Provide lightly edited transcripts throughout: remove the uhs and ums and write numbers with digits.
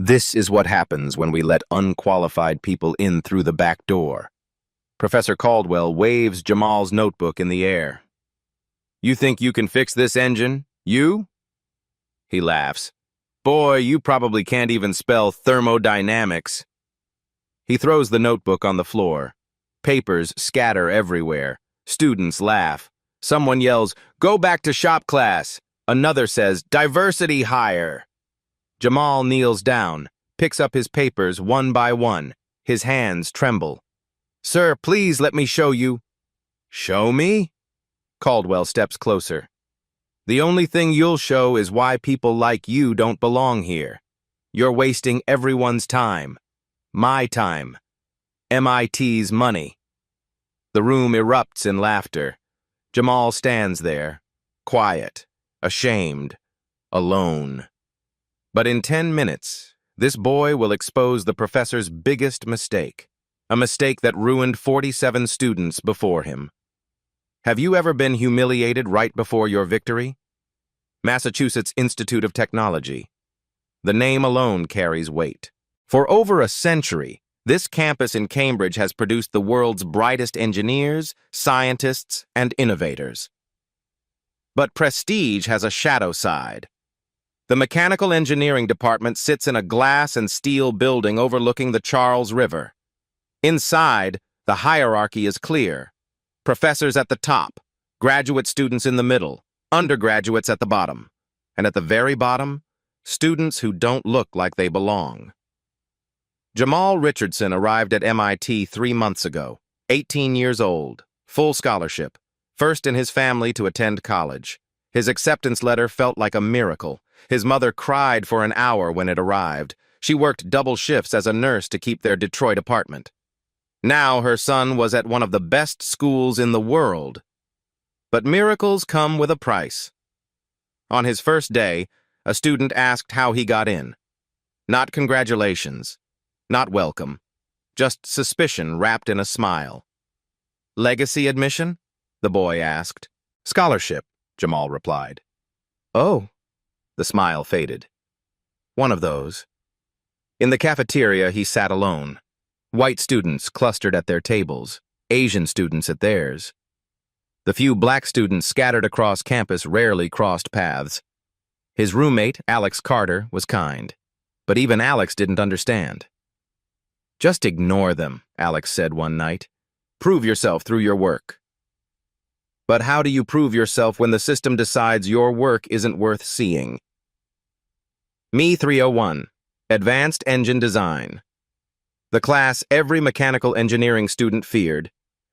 This is what happens when we let unqualified people in through the back door. Professor Caldwell waves Jamal's notebook in the air. You think you can fix this engine? You? He laughs. Boy, you probably can't even spell thermodynamics. He throws the notebook on the floor. Papers scatter everywhere. Students laugh. Someone yells, "Go back to shop class." Another says, "Diversity hire." Jamal kneels down, picks up his papers one by one. His hands tremble. "Sir, please let me show you." "Show me?" Caldwell steps closer. "The only thing you'll show is why people like you don't belong here. You're wasting everyone's time. My time. MIT's money." The room erupts in laughter. Jamal stands there, quiet, ashamed, alone. But in 10 minutes, this boy will expose the professor's biggest mistake, a mistake that ruined 47 students before him. Have you ever been humiliated right before your victory? Massachusetts Institute of Technology. The name alone carries weight. For over a century, this campus in Cambridge has produced the world's brightest engineers, scientists, and innovators. But prestige has a shadow side. The mechanical engineering department sits in a glass and steel building overlooking the Charles River. Inside, the hierarchy is clear. Professors at the top, graduate students in the middle, undergraduates at the bottom, and at the very bottom, students who don't look like they belong. Jamal Richardson arrived at MIT 3 months ago, 18 years old, full scholarship, first in his family to attend college. His acceptance letter felt like a miracle. His mother cried for an hour when it arrived. She worked double shifts as a nurse to keep their Detroit apartment. Now her son was at one of the best schools in the world. But miracles come with a price. On his first day, a student asked how he got in. Not congratulations, not welcome, just suspicion wrapped in a smile. Legacy admission? The boy asked. Scholarship, Jamal replied. Oh. The smile faded. One of those. In the cafeteria, he sat alone. White students clustered at their tables, Asian students at theirs. The few black students scattered across campus rarely crossed paths. His roommate, Alex Carter, was kind, but even Alex didn't understand. Just ignore them, Alex said one night. Prove yourself through your work. But how do you prove yourself when the system decides your work isn't worth seeing? Me 301, Advanced Engine Design. The class every mechanical engineering student feared.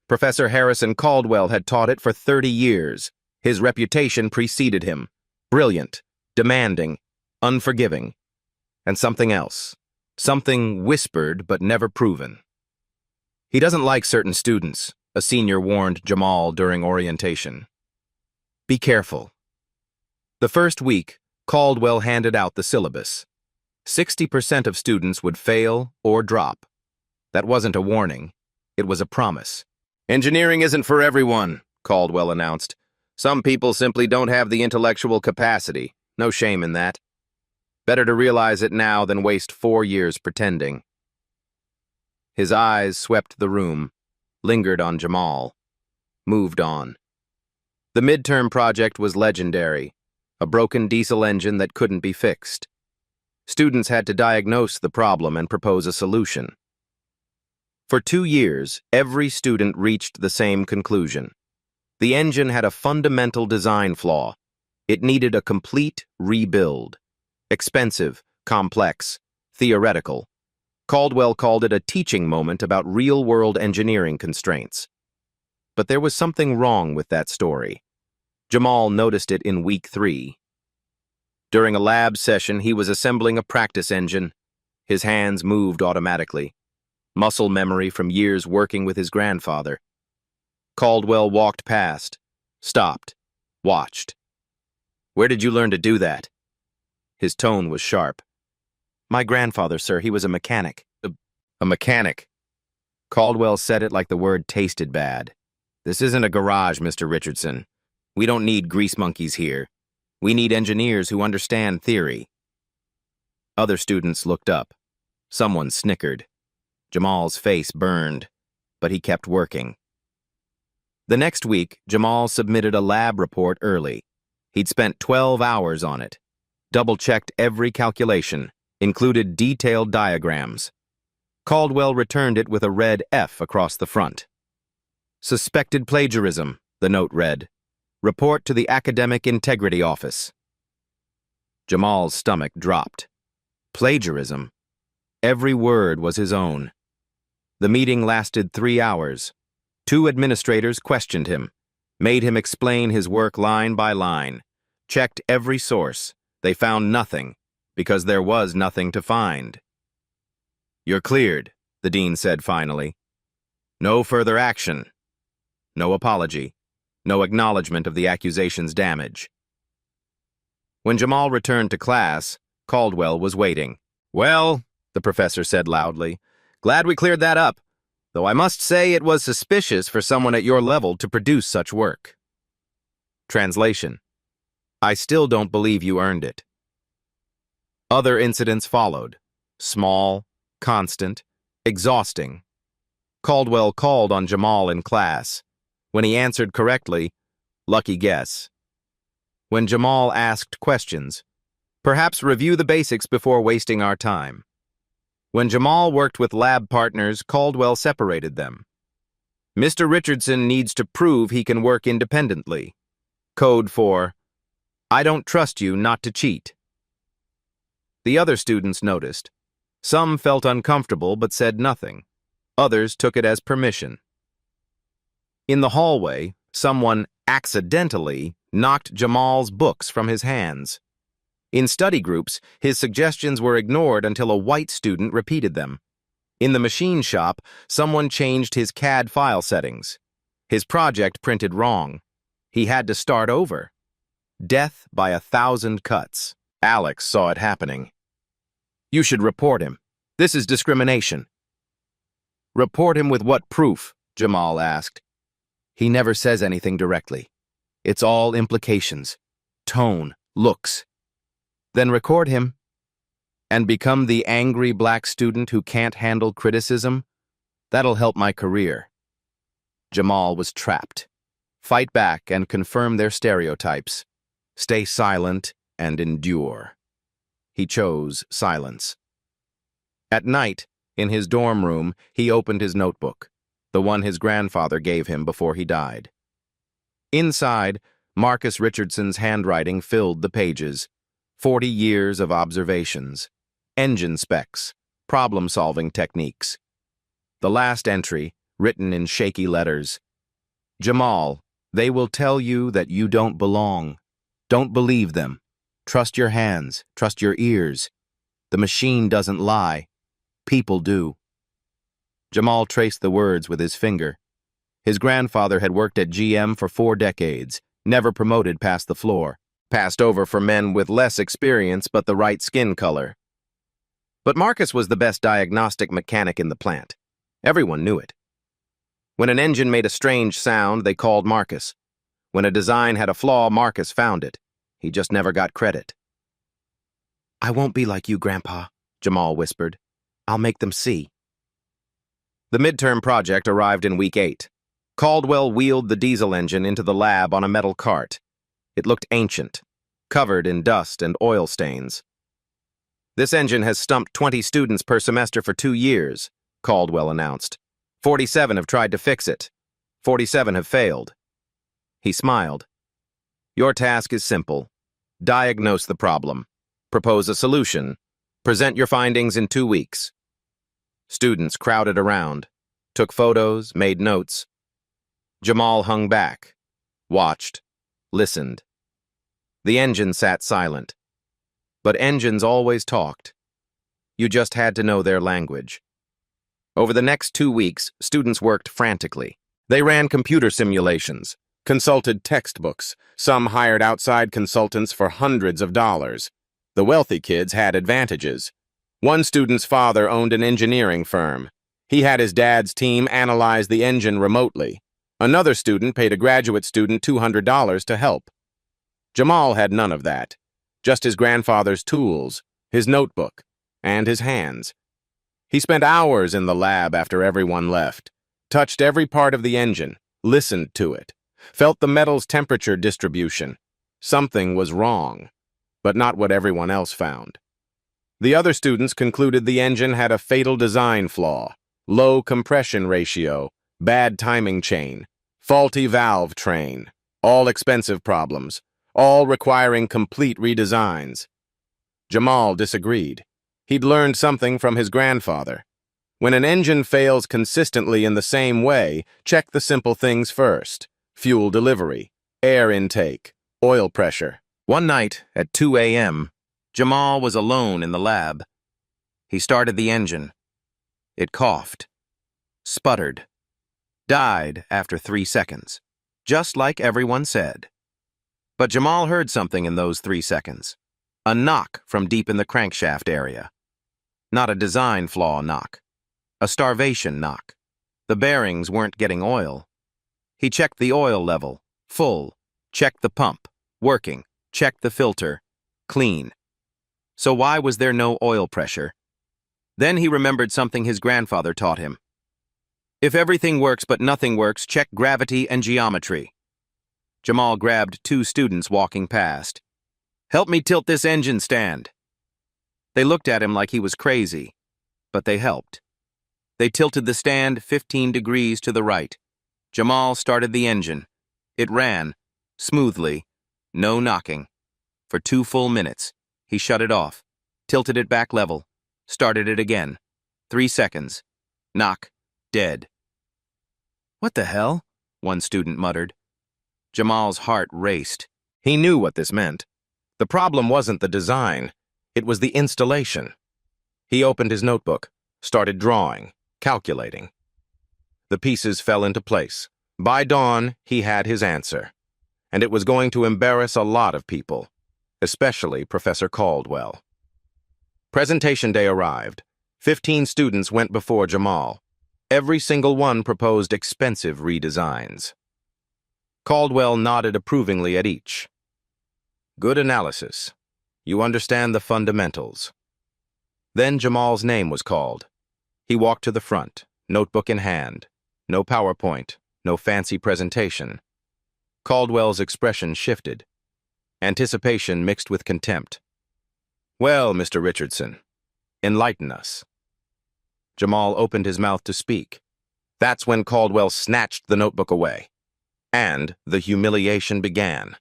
Professor Harrison Caldwell had taught it for 30 years. His reputation preceded him. Brilliant, demanding, unforgiving. And something else. Something whispered but never proven. He doesn't like certain students, a senior warned Jamal during orientation. Be careful. The first week, Caldwell handed out the syllabus. 60% of students would fail or drop. That wasn't a warning. It was a promise. Engineering isn't for everyone, Caldwell announced. Some people simply don't have the intellectual capacity. No shame in that. Better to realize it now than waste 4 years pretending. His eyes swept the room, lingered on Jamal, moved on. The midterm project was legendary. A broken diesel engine that couldn't be fixed. Students had to diagnose the problem and propose a solution. For 2 years, every student reached the same conclusion. The engine had a fundamental design flaw. It needed a complete rebuild. Expensive, complex, theoretical. Caldwell called it a teaching moment about real-world engineering constraints. But there was something wrong with that story. Jamal noticed it in week 3. During a lab session, he was assembling a practice engine. His hands moved automatically. Muscle memory from years working with his grandfather. Caldwell walked past, stopped, watched. Where did you learn to do that? His tone was sharp. My grandfather, sir, he was a mechanic. A mechanic. Caldwell said it like the word tasted bad. This isn't a garage, Mr. Richardson. We don't need grease monkeys here. We need engineers who understand theory. Other students looked up. Someone snickered. Jamal's face burned, but he kept working. The next week, Jamal submitted a lab report early. He'd spent 12 hours on it, double-checked every calculation, included detailed diagrams. Caldwell returned it with a red F across the front. Suspected plagiarism, the note read. Report to the Academic Integrity Office. Jamal's stomach dropped. Plagiarism? Every word was his own. The meeting lasted 3 hours. 2 administrators questioned him, made him explain his work line by line, checked every source. They found nothing, because there was nothing to find. "You're cleared," the dean said finally. "No further action. No apology. No acknowledgement of the accusation's damage." When Jamal returned to class, Caldwell was waiting. "Well," the professor said loudly, "glad we cleared that up, though I must say it was suspicious for someone at your level to produce such work." Translation: I still don't believe you earned it. Other incidents followed. Small, constant, exhausting. Caldwell called on Jamal in class. When he answered correctly, lucky guess. When Jamal asked questions, perhaps review the basics before wasting our time. When Jamal worked with lab partners, Caldwell separated them. Mr. Richardson needs to prove he can work independently. Code for, I don't trust you not to cheat. The other students noticed. Some felt uncomfortable but said nothing. Others took it as permission. In the hallway, someone accidentally knocked Jamal's books from his hands. In study groups, his suggestions were ignored until a white student repeated them. In the machine shop, someone changed his CAD file settings. His project printed wrong. He had to start over. Death by 1,000 cuts. Alex saw it happening. "You should report him. This is discrimination." "Report him with what proof?" Jamal asked. "He never says anything directly. It's all implications. Tone, looks." "Then record him. And become the angry black student who can't handle criticism? That'll help my career." Jamal was trapped. Fight back and confirm their stereotypes. Stay silent and endure. He chose silence. At night, in his dorm room, he opened his notebook, the one his grandfather gave him before he died. Inside, Marcus Richardson's handwriting filled the pages. 40 years of observations, engine specs, problem-solving techniques. The last entry, written in shaky letters. "Jamal, they will tell you that you don't belong. Don't believe them. Trust your hands, trust your ears. The machine doesn't lie. People do." Jamal traced the words with his finger. His grandfather had worked at GM for 4 decades, never promoted past the floor, passed over for men with less experience but the right skin color. But Marcus was the best diagnostic mechanic in the plant. Everyone knew it. When an engine made a strange sound, they called Marcus. When a design had a flaw, Marcus found it. He just never got credit. "I won't be like you, Grandpa," Jamal whispered. "I'll make them see." The midterm project arrived in week 8. Caldwell wheeled the diesel engine into the lab on a metal cart. It looked ancient, covered in dust and oil stains. "This engine has stumped 20 students per semester for 2 years, Caldwell announced. 47 have tried to fix it. 47 have failed. He smiled. "Your task is simple. Diagnose the problem. Propose a solution. Present your findings in 2 weeks. Students crowded around, took photos, made notes. Jamal hung back, watched, listened. The engine sat silent. But engines always talked. You just had to know their language. Over the next 2 weeks, students worked frantically. They ran computer simulations, consulted textbooks. Some hired outside consultants for hundreds of dollars. The wealthy kids had advantages. One student's father owned an engineering firm. He had his dad's team analyze the engine remotely. Another student paid a graduate student $200 to help. Jamal had none of that. Just his grandfather's tools, his notebook, and his hands. He spent hours in the lab after everyone left, touched every part of the engine, listened to it, felt the metal's temperature distribution. Something was wrong, but not what everyone else found. The other students concluded the engine had a fatal design flaw, low compression ratio, bad timing chain, faulty valve train, all expensive problems, all requiring complete redesigns. Jamal disagreed. He'd learned something from his grandfather. When an engine fails consistently in the same way, check the simple things first: fuel delivery, air intake, oil pressure. One night at 2 a.m., Jamal was alone in the lab. He started the engine. It coughed, sputtered, died after 3 seconds, just like everyone said. But Jamal heard something in those 3 seconds. A knock from deep in the crankshaft area. Not a design flaw knock. A starvation knock. The bearings weren't getting oil. He checked the oil level, full. Checked the pump, working. Checked the filter, clean. So why was there no oil pressure? Then he remembered something his grandfather taught him. If everything works but nothing works, check gravity and geometry. Jamal grabbed 2 students walking past. "Help me tilt this engine stand." They looked at him like he was crazy, but they helped. They tilted the stand 15 degrees to the right. Jamal started the engine. It ran, smoothly, no knocking. For 2 full minutes, he shut it off, tilted it back level, started it again. 3 seconds. Knock. Dead. "What the hell?" one student muttered. Jamal's heart raced. He knew what this meant. The problem wasn't the design. It was the installation. He opened his notebook, started drawing, calculating. The pieces fell into place. By dawn, he had his answer. And it was going to embarrass a lot of people, especially Professor Caldwell. Presentation day arrived. 15 students went before Jamal. Every single one proposed expensive redesigns. Caldwell nodded approvingly at each. "Good analysis. You understand the fundamentals." Then Jamal's name was called. He walked to the front, notebook in hand. No PowerPoint, no fancy presentation. Caldwell's expression shifted. Anticipation mixed with contempt. "Well, Mr. Richardson, enlighten us." Jamal opened his mouth to speak. That's when Caldwell snatched the notebook away. And the humiliation began.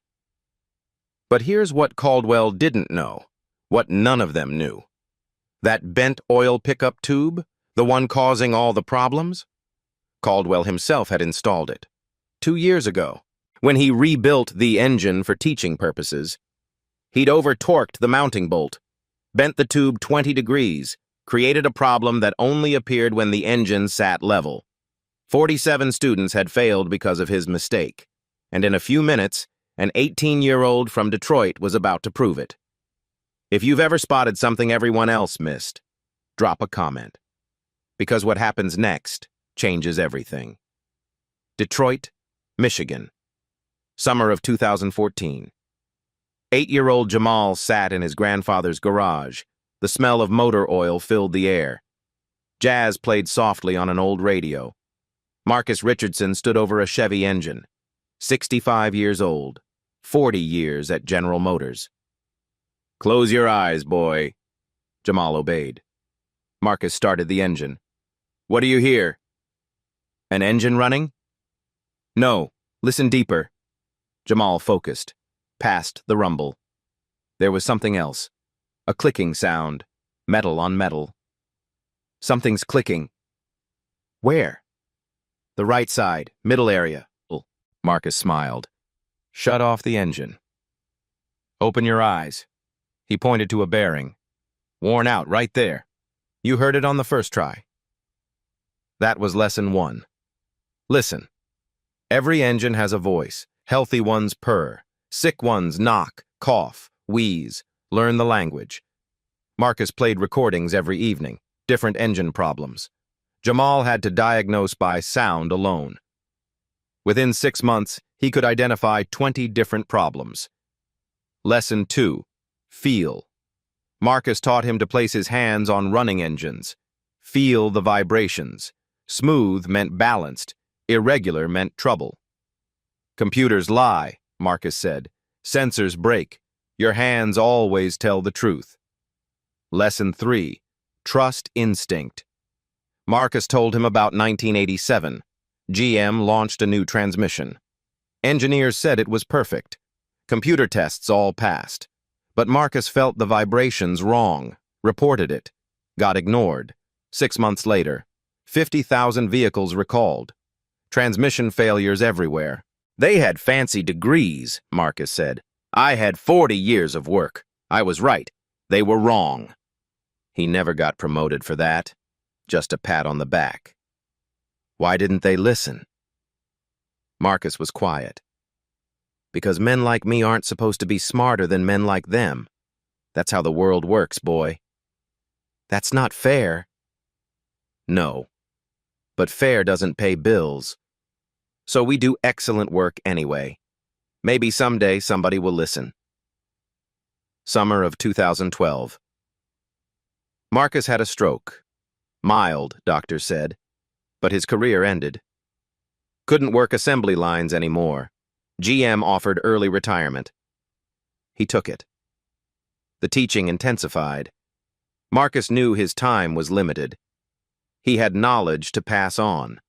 But here's what Caldwell didn't know, what none of them knew. That bent oil pickup tube, the one causing all the problems? Caldwell himself had installed it. 2 years ago, when he rebuilt the engine for teaching purposes. He'd over-torqued the mounting bolt, bent the tube 20 degrees, created a problem that only appeared when the engine sat level. 47 students had failed because of his mistake, and in a few minutes, an 18-year-old from Detroit was about to prove it. If you've ever spotted something everyone else missed, drop a comment. Because what happens next changes everything. Detroit, Michigan. Summer of 2014. 8-year-old Jamal sat in his grandfather's garage. The smell of motor oil filled the air. Jazz played softly on an old radio. Marcus Richardson stood over a Chevy engine. 65 years old. 40 years at General Motors. "Close your eyes, boy." Jamal obeyed. Marcus started the engine. "What do you hear?" "An engine running?" "No, listen deeper." Jamal focused, past the rumble. There was something else. A clicking sound, metal on metal. "Something's clicking." "Where?" "The right side, middle area." Marcus smiled. "Shut off the engine." "Open your eyes." He pointed to a bearing. "Worn out right there. You heard it on the first try." That was lesson 1. Listen. Every engine has a voice. Healthy ones purr. Sick ones knock, cough, wheeze. Learn the language. Marcus played recordings every evening. Different engine problems. Jamal had to diagnose by sound alone. Within 6 months, he could identify 20 different problems. Lesson 2. Feel. Marcus taught him to place his hands on running engines. Feel the vibrations. Smooth meant balanced. Irregular meant trouble. Computers lie, Marcus said. Sensors break. Your hands always tell the truth. Lesson 3. Trust instinct. Marcus told him about 1987. GM launched a new transmission. Engineers said it was perfect. Computer tests all passed. But Marcus felt the vibrations wrong, reported it, got ignored. 6 months later, 50,000 vehicles recalled. Transmission failures everywhere. They had fancy degrees, Marcus said. I had 40 years of work. I was right. They were wrong. He never got promoted for that. Just a pat on the back. Why didn't they listen? Marcus was quiet. Because men like me aren't supposed to be smarter than men like them. That's how the world works, boy. That's not fair. No. But fair doesn't pay bills. So we do excellent work anyway. Maybe someday somebody will listen. Summer of 2012. Marcus had a stroke. Mild, doctors said. But his career ended. Couldn't work assembly lines anymore. GM offered early retirement. He took it. The teaching intensified. Marcus knew his time was limited. He had knowledge to pass on.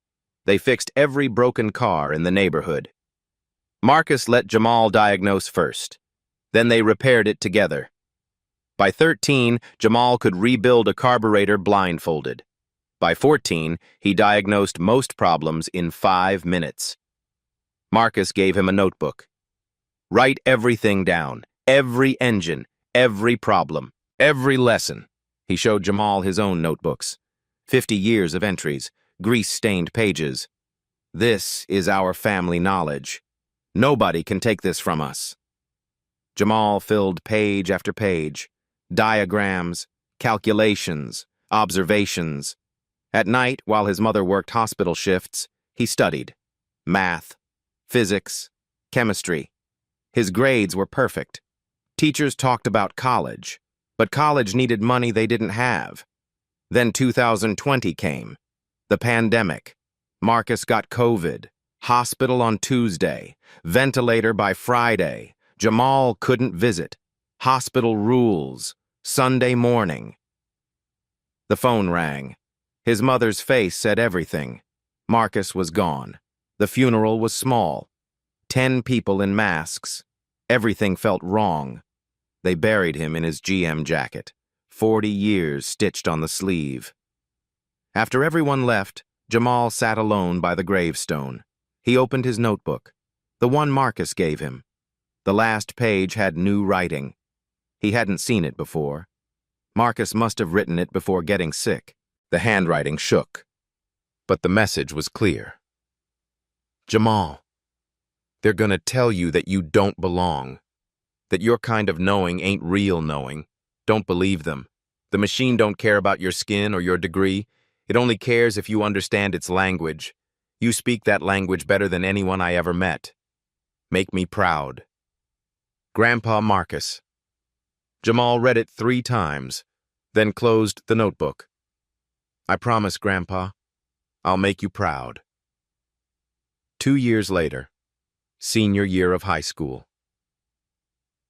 They fixed every broken car in the neighborhood. Marcus let Jamal diagnose first. Then they repaired it together. By 13, Jamal could rebuild a carburetor blindfolded. By 14, he diagnosed most problems in 5 minutes. Marcus gave him a notebook. Write everything down. Every engine, every problem, every lesson. He showed Jamal his own notebooks. 50 years of entries, grease-stained pages. This is our family knowledge. Nobody can take this from us. Jamal filled page after page. Diagrams, calculations, observations. At night, while his mother worked hospital shifts, he studied. Math, physics, chemistry. His grades were perfect. Teachers talked about college, but college needed money they didn't have. Then 2020 came. The pandemic. Marcus got COVID. Hospital on Tuesday. Ventilator by Friday. Jamal couldn't visit. Hospital rules. Sunday morning. The phone rang. His mother's face said everything. Marcus was gone. The funeral was small. 10 people in masks. Everything felt wrong. They buried him in his GM jacket. 40 years stitched on the sleeve. After everyone left, Jamal sat alone by the gravestone. He opened his notebook, the one Marcus gave him. The last page had new writing. He hadn't seen it before. Marcus must have written it before getting sick. The handwriting shook. But the message was clear. Jamal, they're gonna tell you that you don't belong. That your kind of knowing ain't real knowing. Don't believe them. The machine don't care about your skin or your degree. It only cares if you understand its language. You speak that language better than anyone I ever met. Make me proud. Grandpa Marcus. Jamal read it 3 times, then closed the notebook. I promise, Grandpa, I'll make you proud. 2 years later, senior year of high school.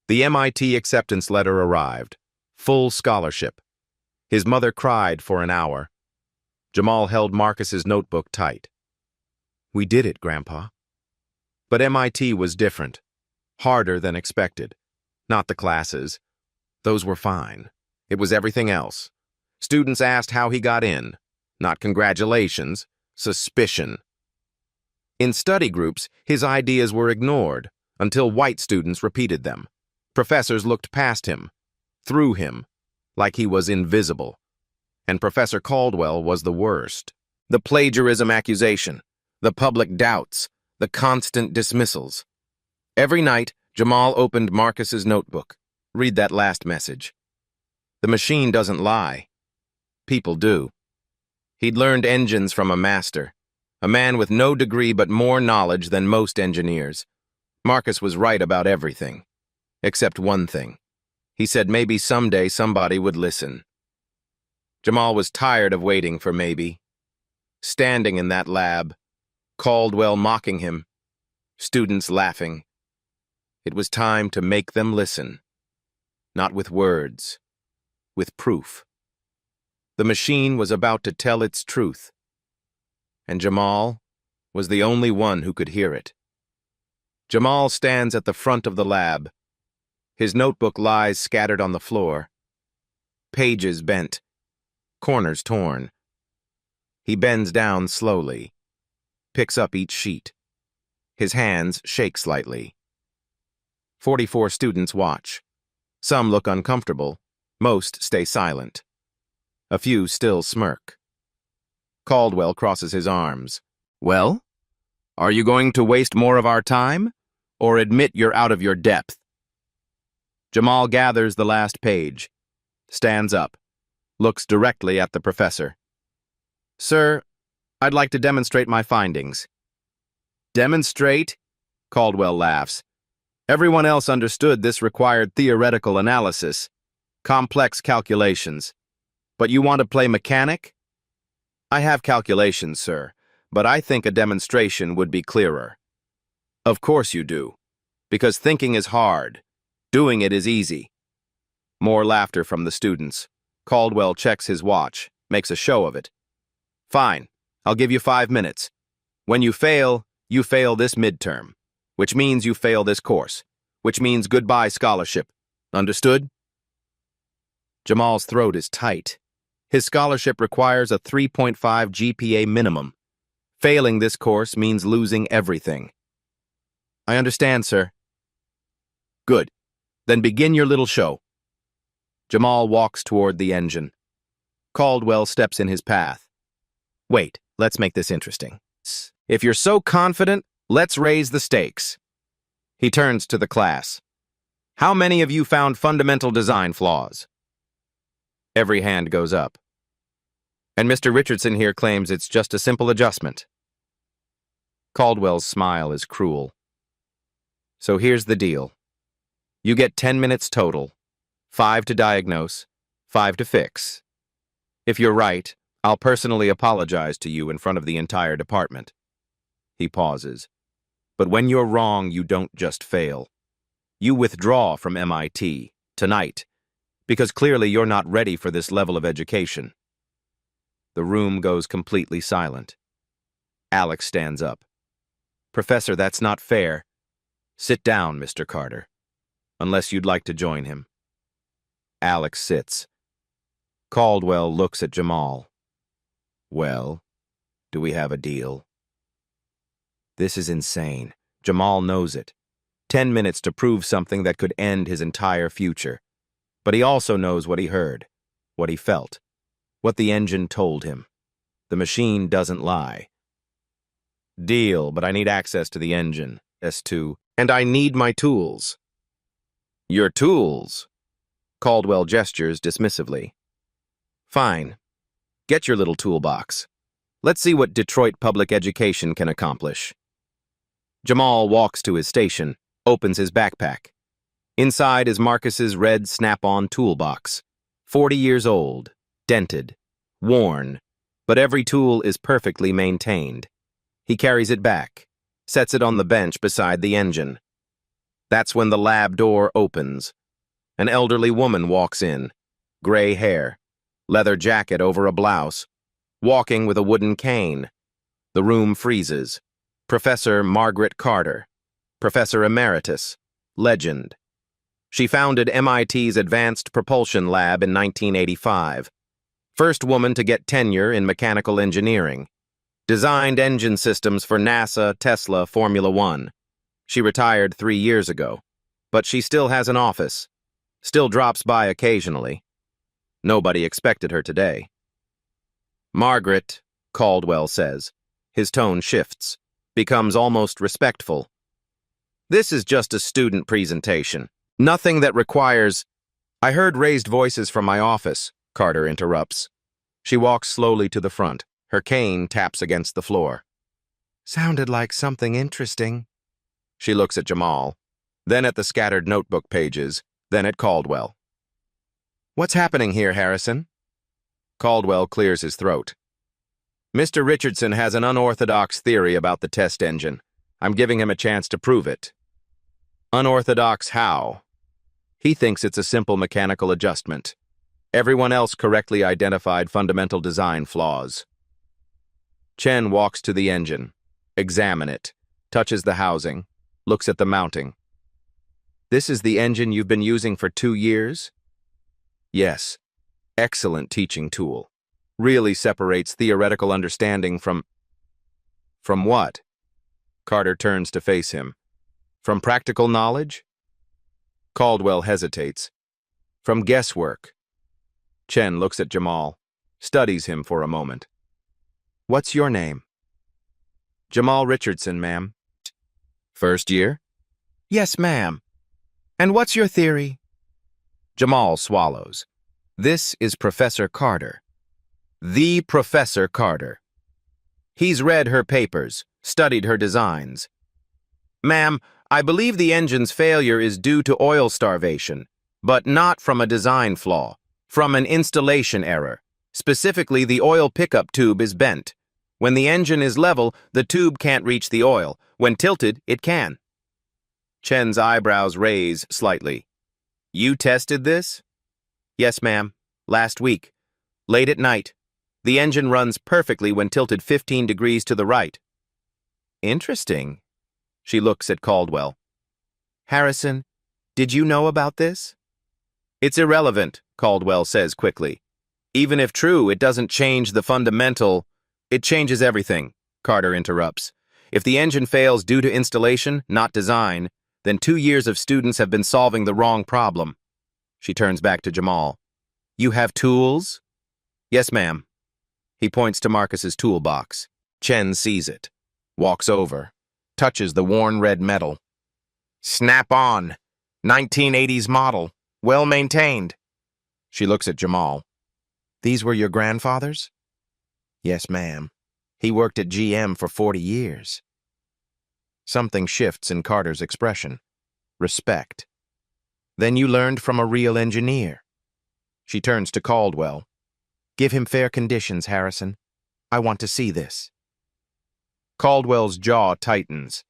The MIT acceptance letter arrived. Full scholarship. His mother cried for an hour. Jamal held Marcus's notebook tight. We did it, Grandpa. But MIT was different. Harder than expected. Not the classes. Those were fine. It was everything else. Students asked how he got in. Not congratulations, suspicion. In study groups, his ideas were ignored until white students repeated them. Professors looked past him, through him, like he was invisible. And Professor Caldwell was the worst. The plagiarism accusation, the public doubts, the constant dismissals. Every night, Jamal opened Marcus's notebook. Read that last message. The machine doesn't lie. People do. He'd learned engines from a master, a man with no degree but more knowledge than most engineers. Marcus was right about everything, except one thing. He said maybe someday somebody would listen. Jamal was tired of waiting for maybe. Standing in that lab, Caldwell mocking him, students laughing. It was time to make them listen. Not with words, with proof. The machine was about to tell its truth, and Jamal was the only one who could hear it. Jamal stands at the front of the lab. His notebook lies scattered on the floor. Pages bent, corners torn. He bends down slowly, picks up each sheet. His hands shake slightly. 44 students watch. Some look uncomfortable. Most stay silent. A few still smirk. Caldwell crosses his arms. Well, are you going to waste more of our time, or admit you're out of your depth? Jamal gathers the last page, stands up, looks directly at the professor. Sir, I'd like to demonstrate my findings. Demonstrate? Caldwell laughs. Everyone else understood this required theoretical analysis, complex calculations. But you want to play mechanic? I have calculations, sir, but I think a demonstration would be clearer. Of course you do, because thinking is hard. Doing it is easy. More laughter from the students. Caldwell checks his watch, makes a show of it. Fine, I'll give you 5 minutes. When you fail this midterm, which means you fail this course, which means goodbye scholarship. Understood? Jamal's throat is tight. His scholarship requires a 3.5 GPA minimum. Failing this course means losing everything. I understand, sir. Good. Then begin your little show. Jamal walks toward the engine. Caldwell steps in his path. Wait, let's make this interesting. If you're so confident, let's raise the stakes. He turns to the class. How many of you found fundamental design flaws? Every hand goes up. And Mr. Richardson here claims it's just a simple adjustment. Caldwell's smile is cruel. So here's the deal. You get 10 minutes total, 5 to diagnose, 5 to fix. If you're right, I'll personally apologize to you in front of the entire department. He pauses. But when you're wrong, you don't just fail. You withdraw from MIT, tonight, because clearly you're not ready for this level of education. The room goes completely silent. Alex stands up. Professor, that's not fair. Sit down, Mr. Carter, unless you'd like to join him. Alex sits. Caldwell looks at Jamal. Well, do we have a deal? This is insane. Jamal knows it. 10 minutes to prove something that could end his entire future. But he also knows what he heard, what he felt, what the engine told him. The machine doesn't lie. Deal, but I need access to the engine, S2, and I need my tools. Your tools? Caldwell gestures dismissively. Fine. Get your little toolbox. Let's see what Detroit public education can accomplish. Jamal walks to his station, opens his backpack. Inside is Marcus's red snap-on toolbox. 40 years old, dented, worn, but every tool is perfectly maintained. He carries it back, sets it on the bench beside the engine. That's when the lab door opens. An elderly woman walks in, gray hair, leather jacket over a blouse, walking with a wooden cane. The room freezes. Professor Margaret Carter, Professor Emeritus, legend. She founded MIT's Advanced Propulsion Lab in 1985. First woman to get tenure in mechanical engineering. Designed engine systems for NASA, Tesla, Formula One. She retired 3 years ago, but she still has an office. Still drops by occasionally. Nobody expected her today. Margaret, Caldwell says. His tone shifts, becomes almost respectful. This is just a student presentation. Nothing that requires... I heard raised voices from my office, Carter interrupts. She walks slowly to the front. Her cane taps against the floor. Sounded like something interesting. She looks at Jamal, then at the scattered notebook pages, then at Caldwell. What's happening here, Harrison? Caldwell clears his throat. Mr. Richardson has an unorthodox theory about the test engine. I'm giving him a chance to prove it. Unorthodox how? He thinks it's a simple mechanical adjustment. Everyone else correctly identified fundamental design flaws. Chen walks to the engine, examines it, touches the housing, looks at the mounting. This is the engine you've been using for 2 years? Yes. Excellent teaching tool. Really separates theoretical understanding from what? Carter turns to face him. From practical knowledge? Caldwell hesitates. From guesswork. Chen looks at Jamal, studies him for a moment. What's your name? Jamal Richardson, ma'am. First year? Yes, ma'am. And what's your theory? Jamal swallows. This is Professor Carter. The Professor Carter. He's read her papers, studied her designs. Ma'am, I believe the engine's failure is due to oil starvation, but not from a design flaw, from an installation error. Specifically, the oil pickup tube is bent. When the engine is level, the tube can't reach the oil. When tilted, it can. Chen's eyebrows raise slightly. You tested this? Yes, ma'am. Last week. Late at night. The engine runs perfectly when tilted 15 degrees to the right. Interesting. She looks at Caldwell. Harrison, did you know about this? It's irrelevant, Caldwell says quickly. Even if true, it doesn't change the fundamental. It changes everything, Carter interrupts. If the engine fails due to installation, not design, then 2 years of students have been solving the wrong problem. She turns back to Jamal. You have tools? Yes, ma'am. He points to Marcus's toolbox. Chen sees it, walks over, touches the worn red metal. Snap on. 1980s model. Well maintained. She looks at Jamal. These were your grandfather's? Yes, ma'am. He worked at GM for 40 years. Something shifts in Carter's expression. Respect. Then you learned from a real engineer. She turns to Caldwell. Give him fair conditions, Harrison. I want to see this. Caldwell's jaw tightens.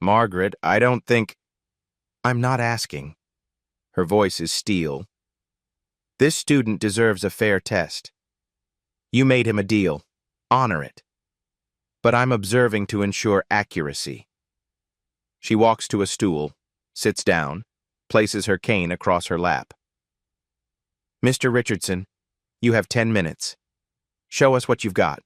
Margaret, I don't think... I'm not asking. Her voice is steel. This student deserves a fair test. You made him a deal. Honor it. But I'm observing to ensure accuracy. She walks to a stool, sits down, places her cane across her lap. Mr. Richardson, you have 10 minutes. Show us what you've got.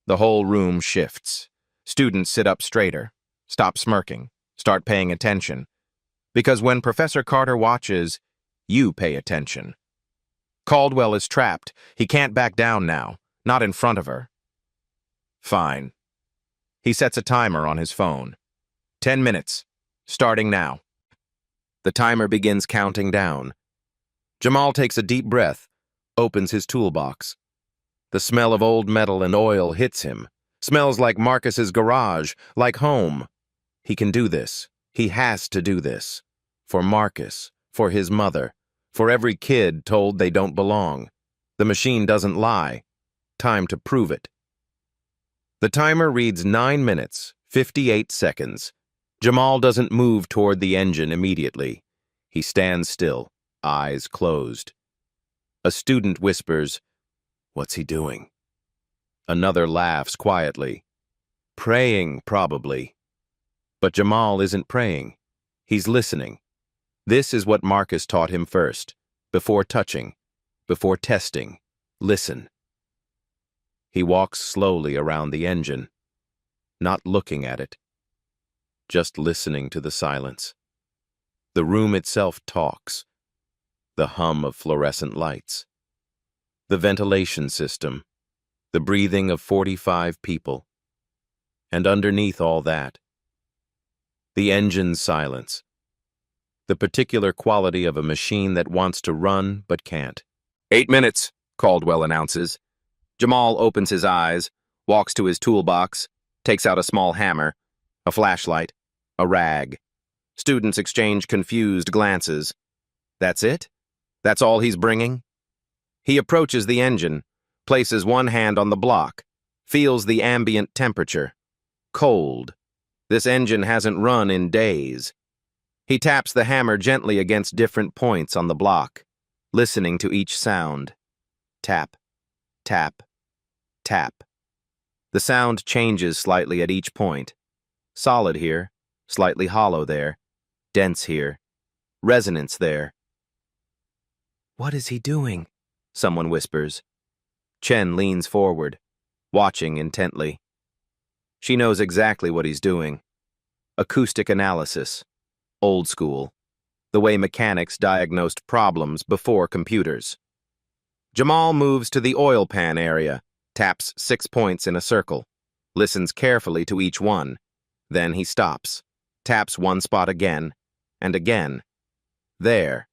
The whole room shifts. Students sit up straighter, stop smirking, start paying attention. Because when Professor Carter watches, you pay attention. Caldwell is trapped. He can't back down now, not in front of her. Fine. He sets a timer on his phone. 10 minutes, starting now. The timer begins counting down. Jamal takes a deep breath, opens his toolbox. The smell of old metal and oil hits him. Smells like Marcus's garage, like home. He can do this. He has to do this. For Marcus, for his mother, for every kid told they don't belong. The machine doesn't lie. Time to prove it. The timer reads 9 minutes, 58 seconds. Jamal doesn't move toward the engine immediately. He stands still, eyes closed. A student whispers, "What's he doing?" Another laughs quietly. Praying, probably. But Jamal isn't praying. He's listening. This is what Marcus taught him first. Before touching, before testing, listen. He walks slowly around the engine, not looking at it, just listening to the silence. The room itself talks. The hum of fluorescent lights. The ventilation system. The breathing of 45 people. And underneath all that, the engine's silence. The particular quality of a machine that wants to run but can't. 8 minutes, Caldwell announces. Jamal opens his eyes, walks to his toolbox, takes out a small hammer, a flashlight, a rag. Students exchange confused glances. That's it? That's all he's bringing? He approaches the engine, places one hand on the block, feels the ambient temperature. Cold. This engine hasn't run in days. He taps the hammer gently against different points on the block, listening to each sound. Tap, tap, tap. The sound changes slightly at each point. Solid here, slightly hollow there, dense here, resonance there. "What is he doing?" someone whispers. Chen leans forward, watching intently. She knows exactly what he's doing. Acoustic analysis. Old school. The way mechanics diagnosed problems before computers. Jamal moves to the oil pan area, taps 6 points in a circle, listens carefully to each one. Then he stops, taps one spot again, and again. There.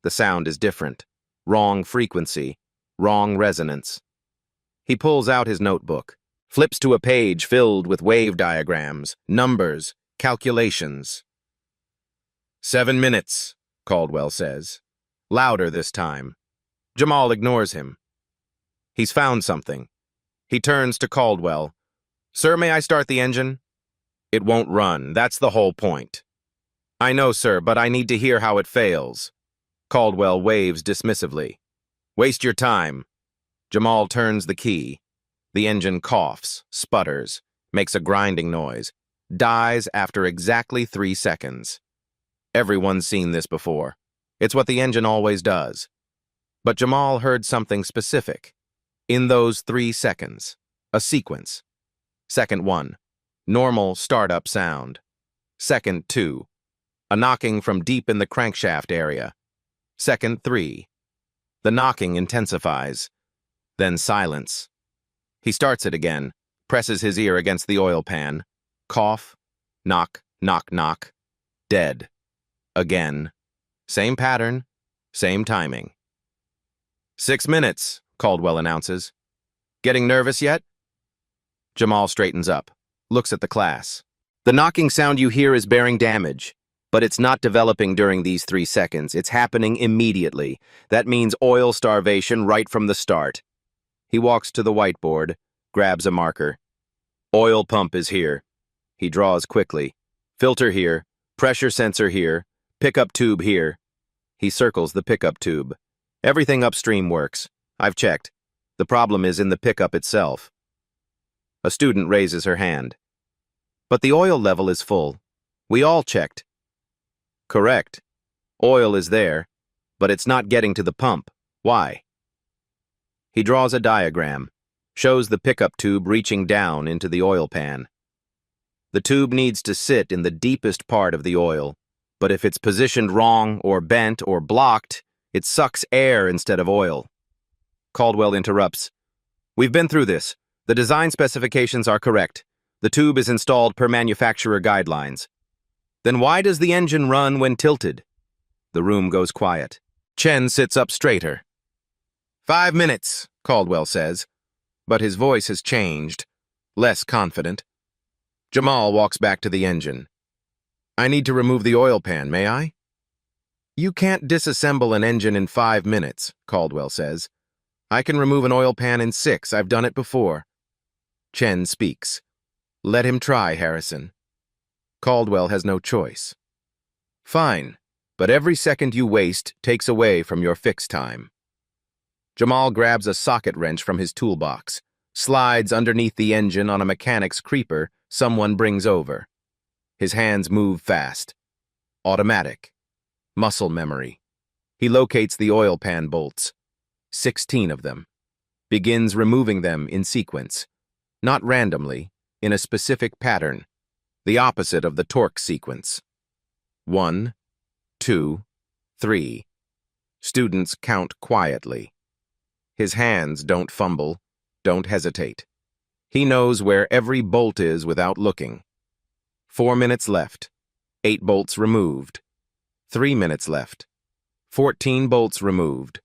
The sound is different. Wrong frequency. Wrong resonance. He pulls out his notebook, flips to a page filled with wave diagrams, numbers, calculations. 7 minutes, Caldwell says. Louder this time. Jamal ignores him. He's found something. He turns to Caldwell. "Sir, may I start the engine?" "It won't run. That's the whole point." "I know, sir, but I need to hear how it fails." Caldwell waves dismissively. "Waste your time." Jamal turns the key. The engine coughs, sputters, makes a grinding noise, dies after exactly 3 seconds. Everyone's seen this before. It's what the engine always does. But Jamal heard something specific. In those 3 seconds, a sequence. Second 1, normal startup sound. Second 2, a knocking from deep in the crankshaft area. Second 3, the knocking intensifies. Then silence. He starts it again, presses his ear against the oil pan. Cough, knock, knock, knock. Dead. Again. Same pattern, same timing. 6 minutes, Caldwell announces. "Getting nervous yet?" Jamal straightens up, looks at the class. "The knocking sound you hear is bearing damage, but it's not developing during these 3 seconds. It's happening immediately. That means oil starvation right from the start." He walks to the whiteboard, grabs a marker. "Oil pump is here." He draws quickly. "Filter here, pressure sensor here, pickup tube here." He circles the pickup tube. "Everything upstream works. I've checked. The problem is in the pickup itself." A student raises her hand. "But the oil level is full. We all checked." "Correct. Oil is there, but it's not getting to the pump. Why?" He draws a diagram, shows the pickup tube reaching down into the oil pan. The tube needs to sit in the deepest part of the oil, but if it's positioned wrong or bent or blocked, it sucks air instead of oil. Caldwell interrupts. "We've been through this. The design specifications are correct. The tube is installed per manufacturer guidelines." "Then why does the engine run when tilted?" The room goes quiet. Chen sits up straighter. 5 minutes, Caldwell says, but his voice has changed, less confident. Jamal walks back to the engine. "I need to remove the oil pan, may I?" "You can't disassemble an engine in 5 minutes, Caldwell says. "I can remove an oil pan in 6. I've done it before." Chen speaks. "Let him try, Harrison." Caldwell has no choice. "Fine, but every second you waste takes away from your fix time." Jamal grabs a socket wrench from his toolbox, slides underneath the engine on a mechanic's creeper someone brings over. His hands move fast. Automatic. Muscle memory. He locates the oil pan bolts. 16 of them. Begins removing them in sequence. Not randomly, in a specific pattern. The opposite of the torque sequence. 1, 2, 3. Students count quietly. His hands don't fumble, don't hesitate. He knows where every bolt is without looking. 4 minutes left. 8 bolts removed. 3 minutes left. 14 bolts removed.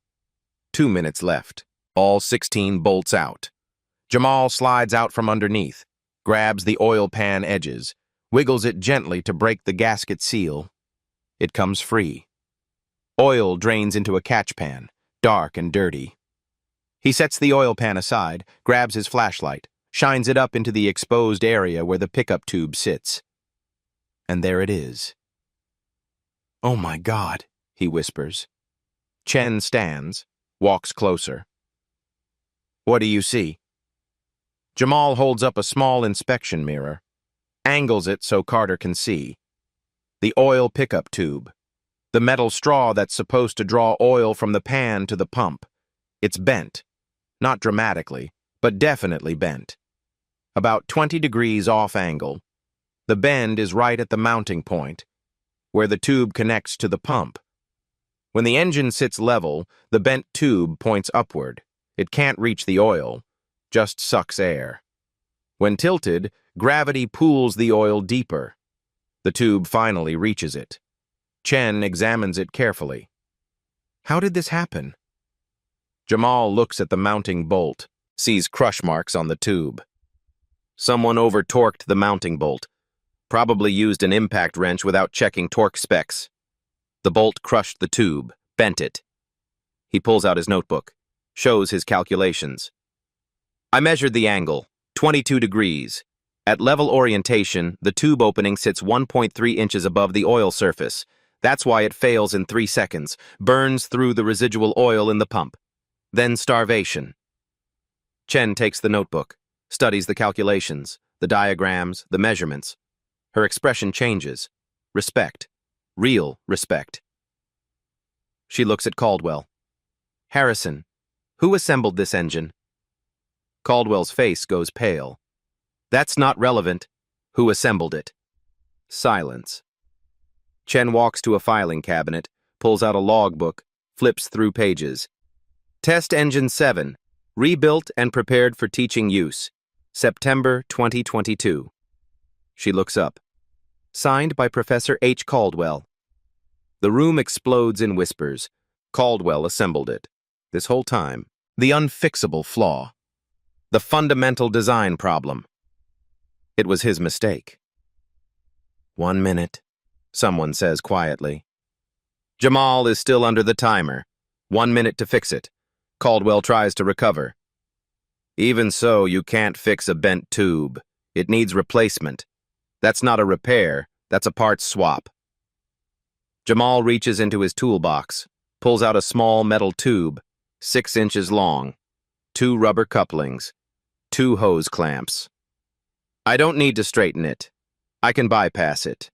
2 minutes left. All 16 bolts out. Jamal slides out from underneath, grabs the oil pan edges, wiggles it gently to break the gasket seal. It comes free. Oil drains into a catchpan, dark and dirty. He sets the oil pan aside, grabs his flashlight, shines it up into the exposed area where the pickup tube sits. And there it is. "Oh my God," he whispers. Chen stands, walks closer. "What do you see?" Jamal holds up a small inspection mirror, angles it so Carter can see. The oil pickup tube. The metal straw that's supposed to draw oil from the pan to the pump. It's bent. Not dramatically, but definitely bent. About 20 degrees off angle. The bend is right at the mounting point, where the tube connects to the pump. When the engine sits level, the bent tube points upward. It can't reach the oil, just sucks air. When tilted, gravity pulls the oil deeper. The tube finally reaches it. Chen examines it carefully. How did this happen? Jamal looks at the mounting bolt, sees crush marks on the tube. Someone over-torqued the mounting bolt, probably used an impact wrench without checking torque specs. The bolt crushed the tube, bent it. He pulls out his notebook, shows his calculations. I measured the angle, 22 degrees. At level orientation, the tube opening sits 1.3 inches above the oil surface. That's why it fails in 3 seconds, burns through the residual oil in the pump. Then starvation. Chen takes the notebook, studies the calculations, the diagrams, the measurements. Her expression changes. Respect. Real respect. She looks at Caldwell. Harrison, who assembled this engine? Caldwell's face goes pale. That's not relevant. Who assembled it? Silence. Chen walks to a filing cabinet, pulls out a logbook, flips through pages. Test Engine 7, rebuilt and prepared for teaching use. September 2022. She looks up. Signed by Professor H. Caldwell. The room explodes in whispers. Caldwell assembled it. This whole time, the unfixable flaw. The fundamental design problem. It was his mistake. 1 minute, someone says quietly. Jamal is still under the timer. 1 minute to fix it. Caldwell tries to recover. Even so, you can't fix a bent tube. It needs replacement. That's not a repair, that's a parts swap. Jamal reaches into his toolbox, pulls out a small metal tube, 6 inches long, 2 rubber couplings, 2 hose clamps. I don't need to straighten it. I can bypass it.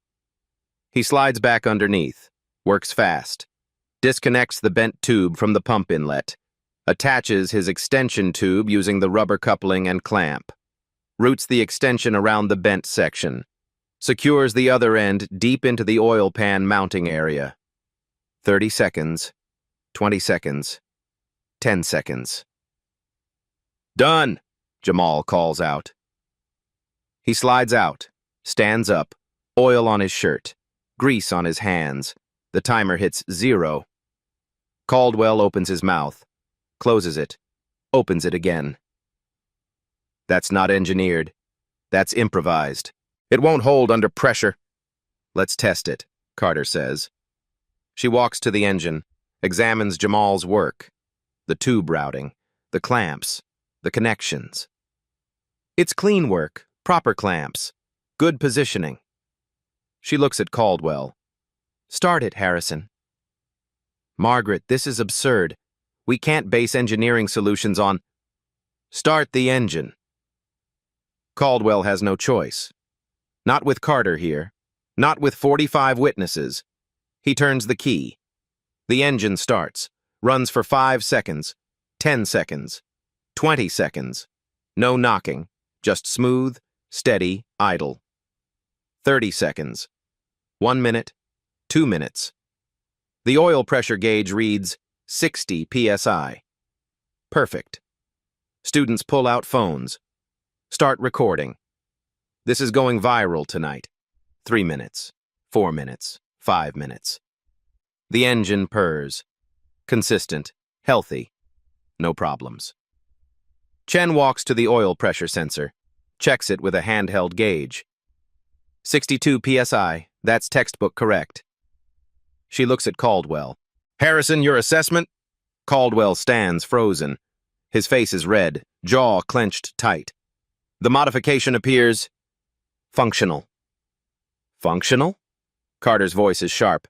He slides back underneath, works fast, disconnects the bent tube from the pump inlet, attaches his extension tube using the rubber coupling and clamp, routes the extension around the bent section, secures the other end deep into the oil pan mounting area. 30 seconds, 20 seconds, 10 seconds. Done, Jamal calls out. He slides out, stands up, oil on his shirt, grease on his hands. The timer hits 0. Caldwell opens his mouth, closes it, opens it again. That's not engineered. That's improvised. It won't hold under pressure. Let's test it, Carter says. She walks to the engine, examines Jamal's work, the tube routing, the clamps, the connections. It's clean work, proper clamps, good positioning. She looks at Caldwell. Start it, Harrison. Margaret, this is absurd. We can't base engineering solutions on... Start the engine. Caldwell has no choice. Not with Carter here. Not with 45 witnesses. He turns the key. The engine starts, runs for 5 seconds, 10 seconds, 20 seconds. No knocking, just smooth, steady, idle. 30 seconds. 1 minute, 2 minutes. The oil pressure gauge reads 60 psi. Perfect. Students pull out phones. Start recording. This is going viral tonight. 3 minutes, 4 minutes, 5 minutes. The engine purrs. Consistent, healthy, no problems. Chen walks to the oil pressure sensor, checks it with a handheld gauge. 62 psi, that's textbook correct. She looks at Caldwell. Harrison, your assessment? Caldwell stands frozen. His face is red, jaw clenched tight. The modification appears functional. Functional? Carter's voice is sharp.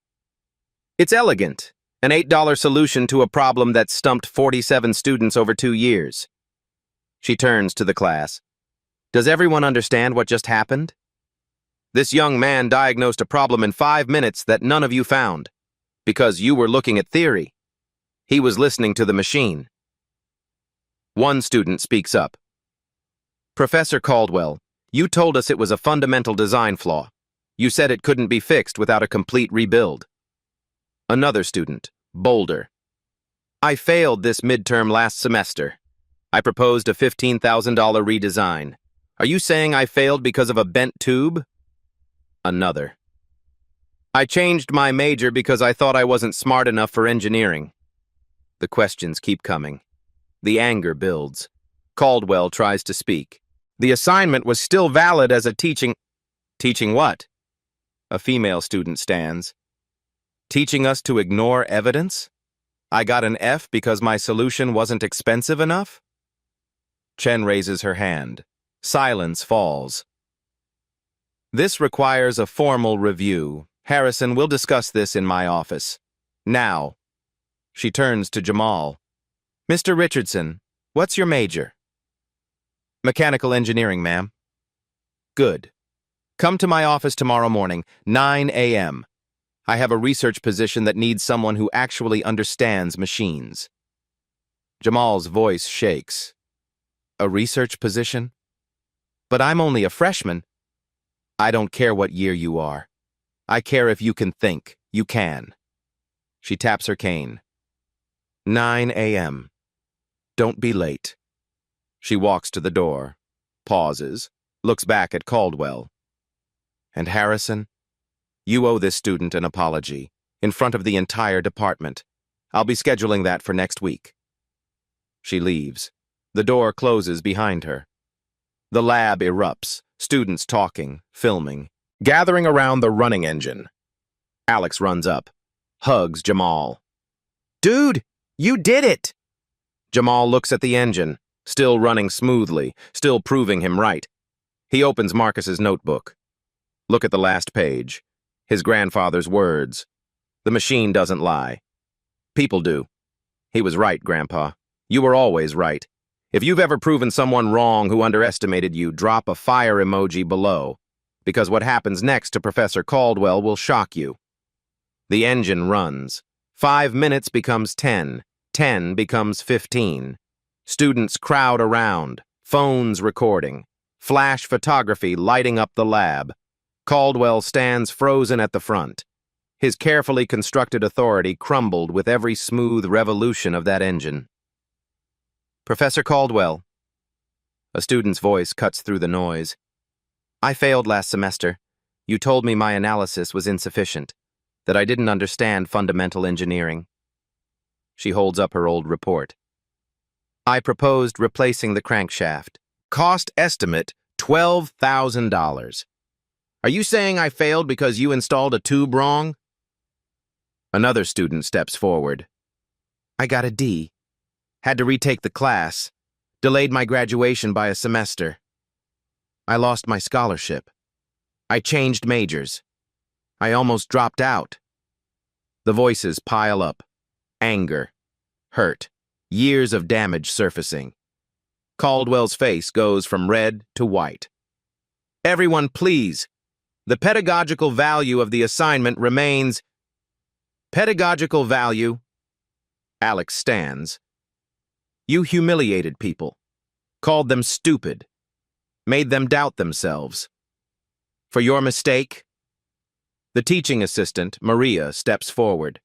It's elegant. An $8 solution to a problem that stumped 47 students over 2 years. She turns to the class. Does everyone understand what just happened? This young man diagnosed a problem in 5 minutes that none of you found, because you were looking at theory. He was listening to the machine. One student speaks up. Professor Caldwell, you told us it was a fundamental design flaw. You said it couldn't be fixed without a complete rebuild. Another student, bolder. I failed this midterm last semester. I proposed a $15,000 redesign. Are you saying I failed because of a bent tube? Another. I changed my major because I thought I wasn't smart enough for engineering. The questions keep coming. The anger builds. Caldwell tries to speak. The assignment was still valid as a teaching... Teaching what? A female student stands. Teaching us to ignore evidence? I got an F because my solution wasn't expensive enough? Chen raises her hand. Silence falls. This requires a formal review. Harrison, we'll discuss this in my office. Now. She turns to Jamal. Mr. Richardson, what's your major? Mechanical engineering, ma'am. Good. Come to my office tomorrow morning, 9 a.m. I have a research position that needs someone who actually understands machines. Jamal's voice shakes. A research position? But I'm only a freshman. I don't care what year you are. I care if you can think. You can. She taps her cane. 9 a.m. Don't be late. She walks to the door, pauses, looks back at Caldwell. And Harrison, you owe this student an apology, in front of the entire department. I'll be scheduling that for next week. She leaves. The door closes behind her. The lab erupts, students talking, filming, gathering around the running engine. Alex runs up, hugs Jamal. Dude, you did it! Jamal looks at the engine, still running smoothly, still proving him right. He opens Marcus's notebook. Look at the last page. His grandfather's words. The machine doesn't lie. People do. He was right, Grandpa. You were always right. If you've ever proven someone wrong who underestimated you, drop a fire emoji below, because what happens next to Professor Caldwell will shock you. The engine runs. 5 minutes becomes 10. 10 becomes 15. Students crowd around, phones recording, flash photography lighting up the lab. Caldwell stands frozen at the front. His carefully constructed authority crumbled with every smooth revolution of that engine. Professor Caldwell. A student's voice cuts through the noise. I failed last semester. You told me my analysis was insufficient, that I didn't understand fundamental engineering. She holds up her old report. I proposed replacing the crankshaft. Cost estimate, $12,000. Are you saying I failed because you installed a tube wrong? Another student steps forward. I got a D. Had to retake the class. Delayed my graduation by a semester. I lost my scholarship. I changed majors. I almost dropped out. The voices pile up. Anger. Hurt. Years of damage surfacing. Caldwell's face goes from red to white. Everyone, please. The pedagogical value of the assignment remains... Pedagogical value. Alex stands. You humiliated people. Called them stupid. Made them doubt themselves. For your mistake... The teaching assistant, Maria, steps forward.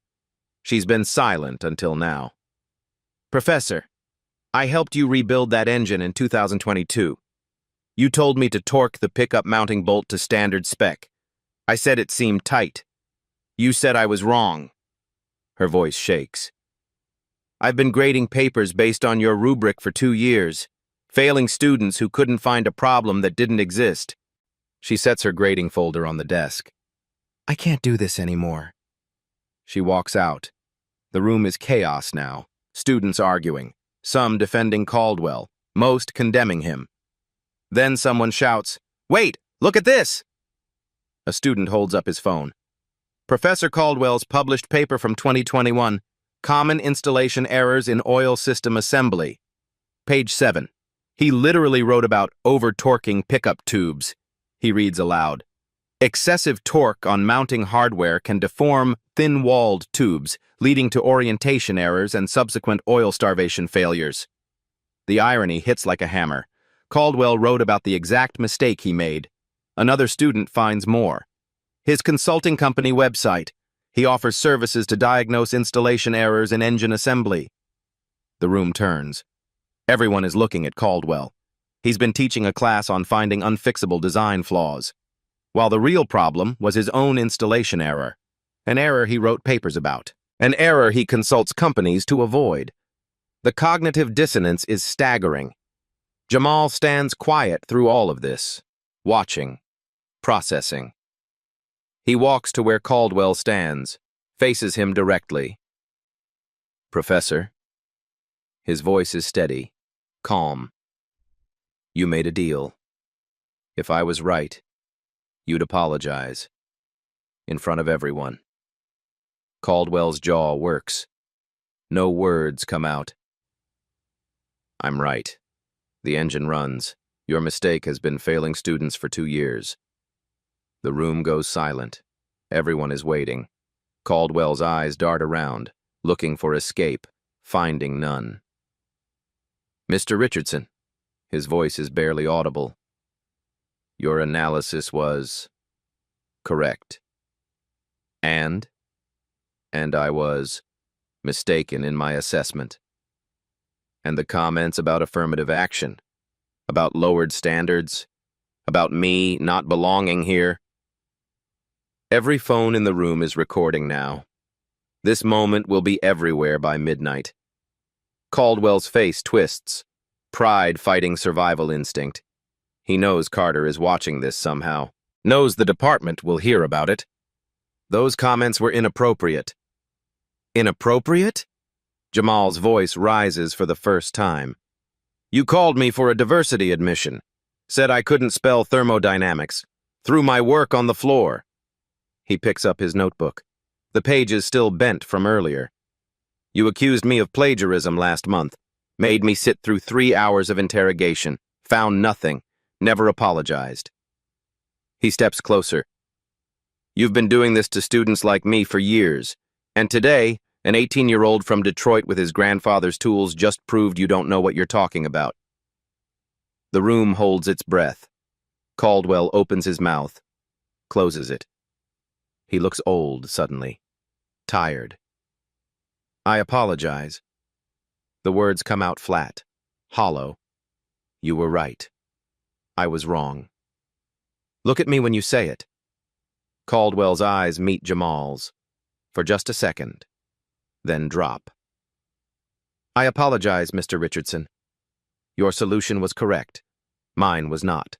She's been silent until now. Professor, I helped you rebuild that engine in 2022. You told me to torque the pickup mounting bolt to standard spec. I said it seemed tight. You said I was wrong. Her voice shakes. I've been grading papers based on your rubric for 2 years, failing students who couldn't find a problem that didn't exist. She sets her grading folder on the desk. I can't do this anymore. She walks out. The room is chaos now. Students arguing, some defending Caldwell, most condemning him. Then someone shouts, "Wait, look at this!" A student holds up his phone. Professor Caldwell's published paper from 2021, Common Installation Errors in Oil System Assembly. Page 7. He literally wrote about over-torquing pickup tubes. He reads aloud. Excessive torque on mounting hardware can deform thin-walled tubes, leading to orientation errors and subsequent oil starvation failures. The irony hits like a hammer. Caldwell wrote about the exact mistake he made. Another student finds more. His consulting company website. He offers services to diagnose installation errors in engine assembly. The room turns. Everyone is looking at Caldwell. He's been teaching a class on finding unfixable design flaws, while the real problem was his own installation error, an error he wrote papers about, an error he consults companies to avoid. The cognitive dissonance is staggering. Jamal stands quiet through all of this, watching, processing. He walks to where Caldwell stands, faces him directly. "Professor." His voice is steady, calm. "You made a deal. If I was right, you'd apologize. In front of everyone." Caldwell's jaw works. No words come out. "I'm right. The engine runs. Your mistake has been failing students for 2 years. The room goes silent. Everyone is waiting. Caldwell's eyes dart around, looking for escape, finding none. "Mr. Richardson." His voice is barely audible. "Your analysis was correct. And I was mistaken in my assessment. And the comments about affirmative action, about lowered standards, about me not belonging here." Every phone in the room is recording now. This moment will be everywhere by midnight. Caldwell's face twists, pride fighting survival instinct. He knows Carter is watching this somehow, knows the department will hear about it. Those comments were inappropriate. Inappropriate? Jamal's voice rises for the first time. "You called me for a diversity admission, said I couldn't spell thermodynamics, threw my work on the floor." He picks up his notebook. The page is still bent from earlier. "You accused me of plagiarism last month, made me sit through 3 hours of interrogation, found nothing, never apologized." He steps closer. "You've been doing this to students like me for years, and today, an 18-year-old from Detroit with his grandfather's tools just proved you don't know what you're talking about." The room holds its breath. Caldwell opens his mouth, closes it. He looks old suddenly, tired. "I apologize." The words come out flat, hollow. "You were right. I was wrong. Look at me when you say it." Caldwell's eyes meet Jamal's, for just a second, then drop. "I apologize, Mr. Richardson. Your solution was correct. Mine was not."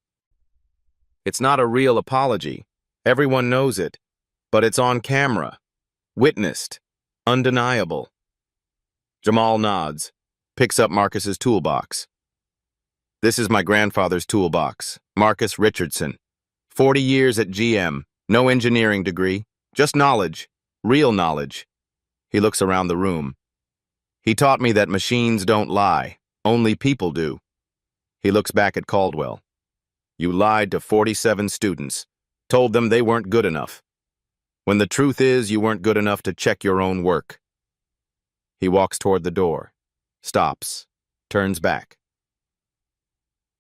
It's not a real apology. Everyone knows it. But it's on camera, witnessed, undeniable. Jamal nods, picks up Marcus's toolbox. "This is my grandfather's toolbox, Marcus Richardson. 40 years at GM, no engineering degree, just knowledge, real knowledge." He looks around the room. "He taught me that machines don't lie, only people do." He looks back at Caldwell. "You lied to 47 students, told them they weren't good enough, when the truth is you weren't good enough to check your own work." He walks toward the door, stops, turns back.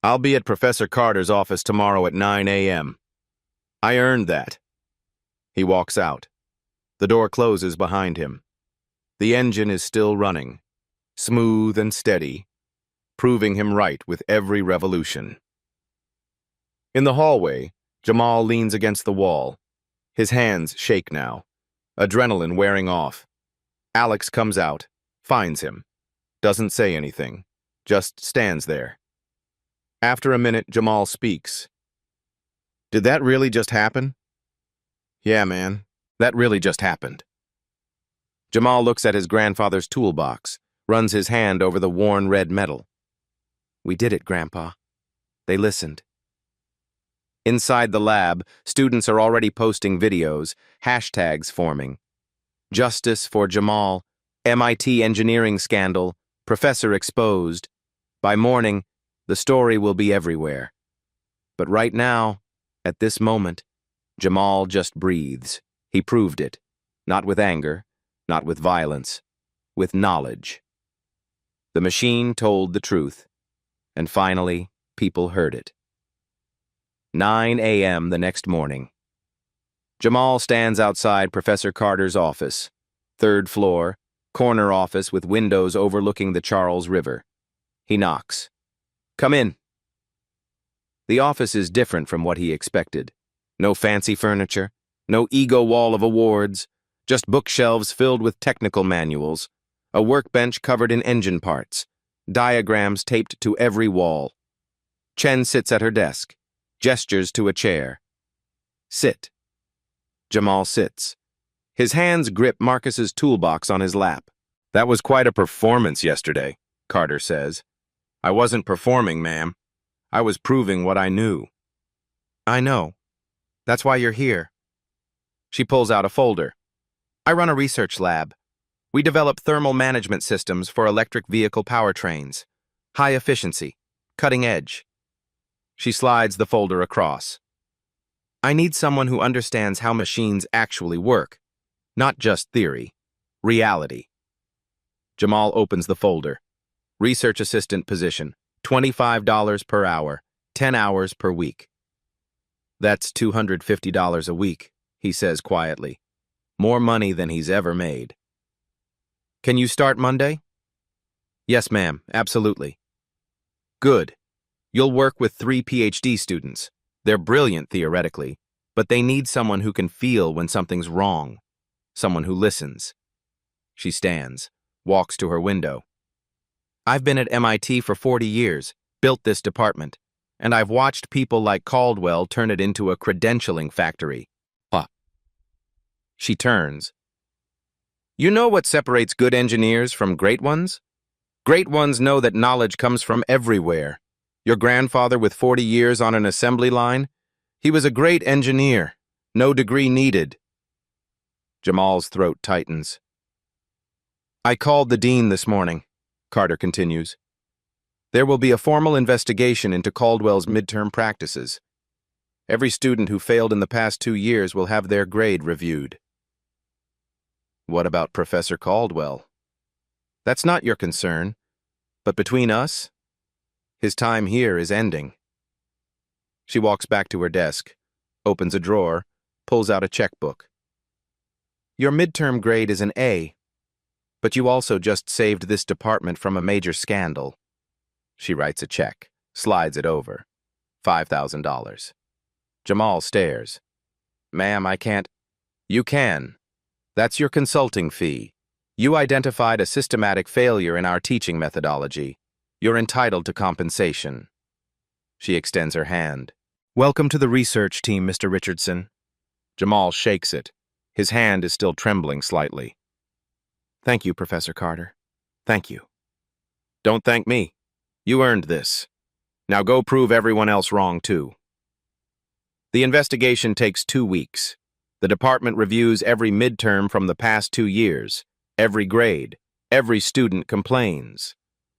"I'll be at Professor Carter's office tomorrow at 9 a.m. I earned that." He walks out. The door closes behind him. The engine is still running, smooth and steady, proving him right with every revolution. In the hallway, Jamal leans against the wall. His hands shake now, adrenaline wearing off. Alex comes out, finds him, doesn't say anything, just stands there. After a minute, Jamal speaks. "Did that really just happen?" "Yeah, man, that really just happened." Jamal looks at his grandfather's toolbox, runs his hand over the worn red metal. We did it, Grandpa. They listened. Inside the lab, students are already posting videos, hashtags forming. Justice for Jamal, MIT engineering scandal, professor exposed. By morning, the story will be everywhere. But right now, at this moment, Jamal just breathes. He proved it. Not with anger, not with violence, with knowledge. The machine told the truth, and finally, people heard it. 9 a.m. the next morning. Jamal stands outside Professor Carter's office, 3rd floor, corner office with windows overlooking the Charles River. He knocks. Come in. The office is different from what he expected. No fancy furniture, no ego wall of awards, just bookshelves filled with technical manuals, a workbench covered in engine parts, diagrams taped to every wall. Chen sits at her desk, gestures to a chair. Sit. Jamal sits. His hands grip Marcus's toolbox on his lap. That was quite a performance yesterday, Carter says. I wasn't performing, ma'am. I was proving what I knew. I know. That's why you're here. She pulls out a folder. I run a research lab. We develop thermal management systems for electric vehicle powertrains. High efficiency. Cutting edge. She slides the folder across. I need someone who understands how machines actually work. Not just theory. Reality. Jamal opens the folder. Research assistant position. $25 per hour. 10 hours per week. That's $250 a week, he says quietly. More money than he's ever made. Can you start Monday? Yes, ma'am, absolutely. Good. You'll work with 3 PhD students. They're brilliant theoretically, but they need someone who can feel when something's wrong. Someone who listens. She stands, walks to her window. I've been at MIT for 40 years, built this department, and I've watched people like Caldwell turn it into a credentialing factory. She turns. You know what separates good engineers from great ones? Great ones know that knowledge comes from everywhere. Your grandfather with 40 years on an assembly line? He was a great engineer. No degree needed. Jamal's throat tightens. I called the dean this morning, Carter continues. There will be a formal investigation into Caldwell's midterm practices. Every student who failed in the past 2 years will have their grade reviewed. What about Professor Caldwell? That's not your concern, but between us, his time here is ending. She walks back to her desk, opens a drawer, pulls out a checkbook. Your midterm grade is an A, but you also just saved this department from a major scandal. She writes a check, slides it over. $5,000. Jamal stares. Ma'am, I can't. You can. That's your consulting fee. You identified a systematic failure in our teaching methodology. You're entitled to compensation. She extends her hand. Welcome to the research team, Mr. Richardson. Jamal shakes it. His hand is still trembling slightly. Thank you, Professor Carter. Thank you. Don't thank me. You earned this. Now go prove everyone else wrong, too. The investigation takes 2 weeks. The department reviews every midterm from the past 2 years. Every grade. Every student complains.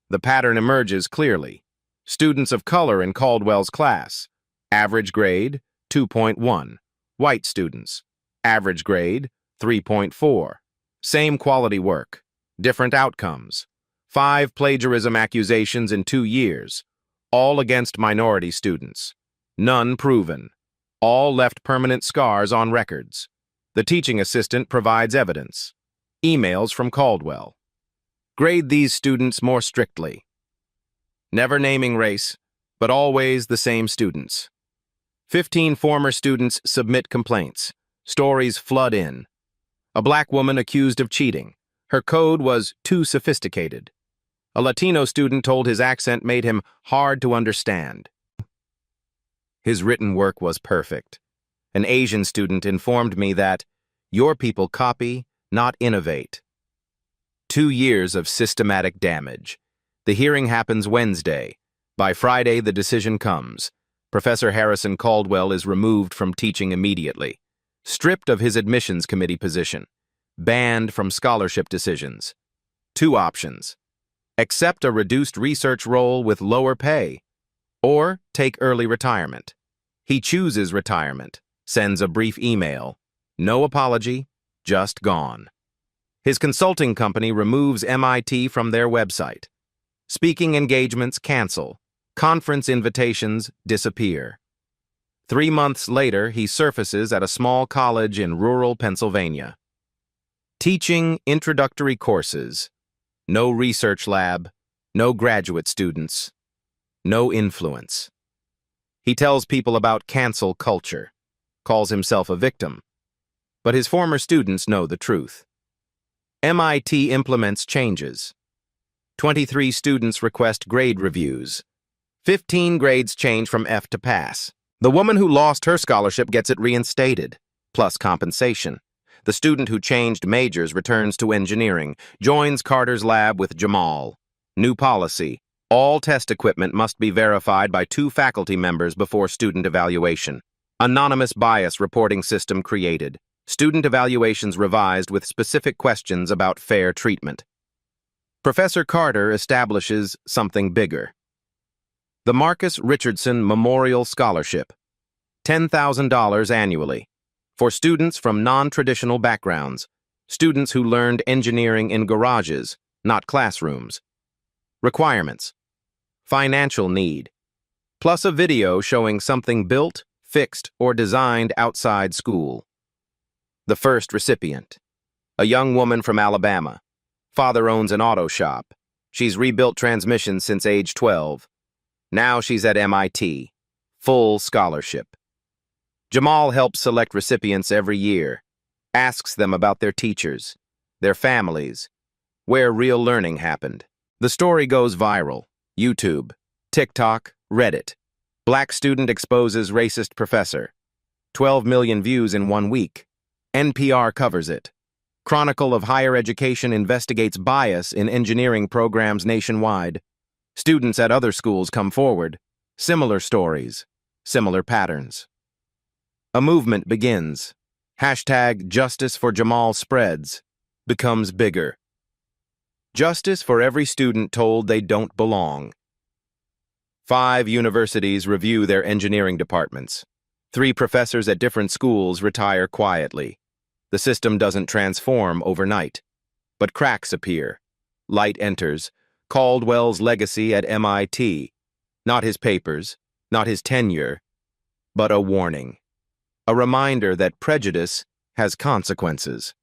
The pattern emerges clearly. Students of color in Caldwell's class. Average grade, 2.1. White students. Average grade, 3.4. Same quality work. Different outcomes. 5 plagiarism accusations in 2 years. All against minority students. None proven. All left permanent scars on records. The teaching assistant provides evidence. Emails from Caldwell. Grade these students more strictly. Never naming race, but always the same students. 15 former students submit complaints. Stories flood in. A black woman accused of cheating. Her code was too sophisticated. A Latino student told his accent made him hard to understand. His written work was perfect. An Asian student informed me that your people copy, not innovate. 2 years of systematic damage. The hearing happens Wednesday. By Friday, the decision comes. Professor Harrison Caldwell is removed from teaching immediately, stripped of his admissions committee position, banned from scholarship decisions. 2 options: accept a reduced research role with lower pay, or take early retirement. He chooses retirement, sends a brief email. No apology, just gone. His consulting company removes MIT from their website. Speaking engagements cancel. Conference invitations disappear. 3 months later, he surfaces at a small college in rural Pennsylvania. Teaching introductory courses. No research lab, no graduate students, no influence. He tells people about cancel culture, calls himself a victim. But his former students know the truth. MIT implements changes. 23 students request grade reviews. 15 grades change from F to pass. The woman who lost her scholarship gets it reinstated, plus compensation. The student who changed majors returns to engineering, joins Carter's lab with Jamal. New policy: all test equipment must be verified by 2 faculty members before student evaluation. Anonymous bias reporting system created. Student evaluations revised with specific questions about fair treatment. Professor Carter establishes something bigger. The Marcus Richardson Memorial Scholarship, $10,000 annually, for students from non-traditional backgrounds, students who learned engineering in garages, not classrooms. Requirements: financial need, plus a video showing something built, fixed, or designed outside school. The first recipient: a young woman from Alabama. Father owns an auto shop. She's rebuilt transmissions since age 12. Now she's at MIT. Full scholarship. Jamal helps select recipients every year, asks them about their teachers, their families, where real learning happened. The story goes viral. YouTube, TikTok, Reddit. Black student exposes racist professor. 12 million views in 1 week. NPR covers it. Chronicle of Higher Education investigates bias in engineering programs nationwide. Students at other schools come forward. Similar stories, similar patterns. A movement begins. Hashtag Justice for Jamal spreads, becomes bigger. Justice for every student told they don't belong. 5 universities review their engineering departments. 3 professors at different schools retire quietly. The system doesn't transform overnight, but cracks appear. Light enters. Caldwell's legacy at MIT. Not his papers, not his tenure, but a warning. A reminder that prejudice has consequences.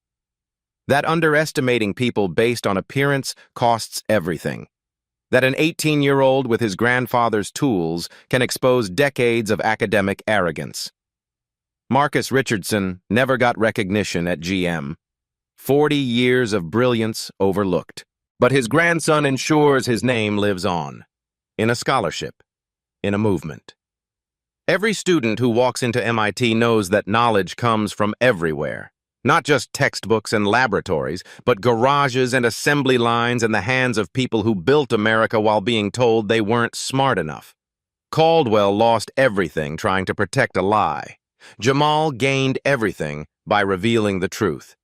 That underestimating people based on appearance costs everything. That an 18-year-old with his grandfather's tools can expose decades of academic arrogance. Marcus Richardson never got recognition at GM. 40 years of brilliance overlooked. But his grandson ensures his name lives on. In a scholarship. In a movement. Every student who walks into MIT knows that knowledge comes from everywhere. Not just textbooks and laboratories, but garages and assembly lines in the hands of people who built America while being told they weren't smart enough. Caldwell lost everything trying to protect a lie. Jamal gained everything by revealing the truth.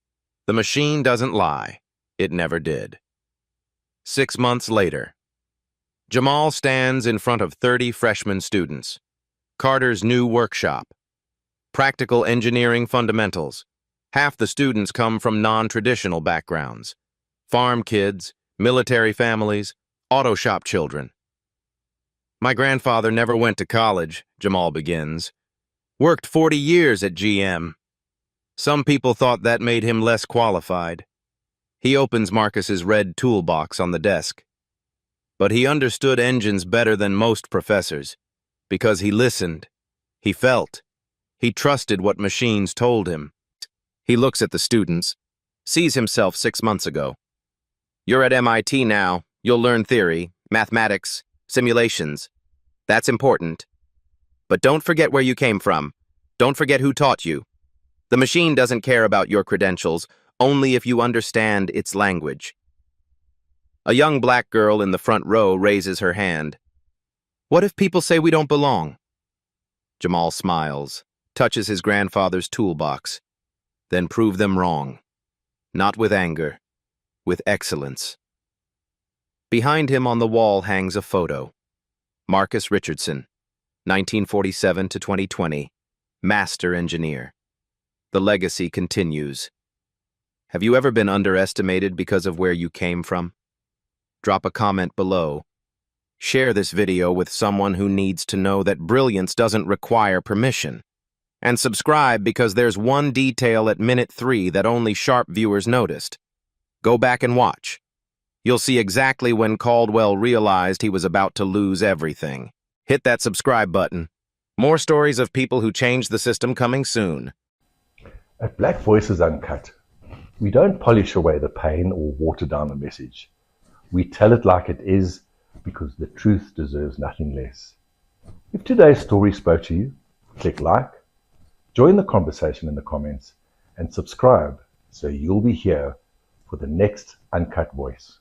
The machine doesn't lie. It never did. 6 months later, Jamal stands in front of 30 freshman students. Carter's new workshop. Practical engineering fundamentals. Half the students come from non-traditional backgrounds. Farm kids, military families, auto shop children. My grandfather never went to college, Jamal begins. Worked 40 years at GM. Some people thought that made him less qualified. He opens Marcus's red toolbox on the desk. But he understood engines better than most professors, because he listened, he felt, he trusted what machines told him. He looks at the students, sees himself 6 months ago. You're at MIT now, you'll learn theory, mathematics, simulations. That's important. But don't forget where you came from. Don't forget who taught you. The machine doesn't care about your credentials, only if you understand its language. A young black girl in the front row raises her hand. What if people say we don't belong? Jamal smiles, touches his grandfather's toolbox. Then prove them wrong. Not with anger, with excellence. Behind him on the wall hangs a photo. Marcus Richardson, 1947 to 2020, master engineer. The legacy continues. Have you ever been underestimated because of where you came from? Drop a comment below. Share this video with someone who needs to know that brilliance doesn't require permission. And subscribe because there's one detail at minute 3 that only sharp viewers noticed. Go back and watch. You'll see exactly when Caldwell realized he was about to lose everything. Hit that subscribe button. More stories of people who changed the system coming soon. At Black Voices Uncut, we don't polish away the pain or water down the message. We tell it like it is because the truth deserves nothing less. If today's story spoke to you, click like, join the conversation in the comments, and subscribe so you'll be here for the next Uncut Voice.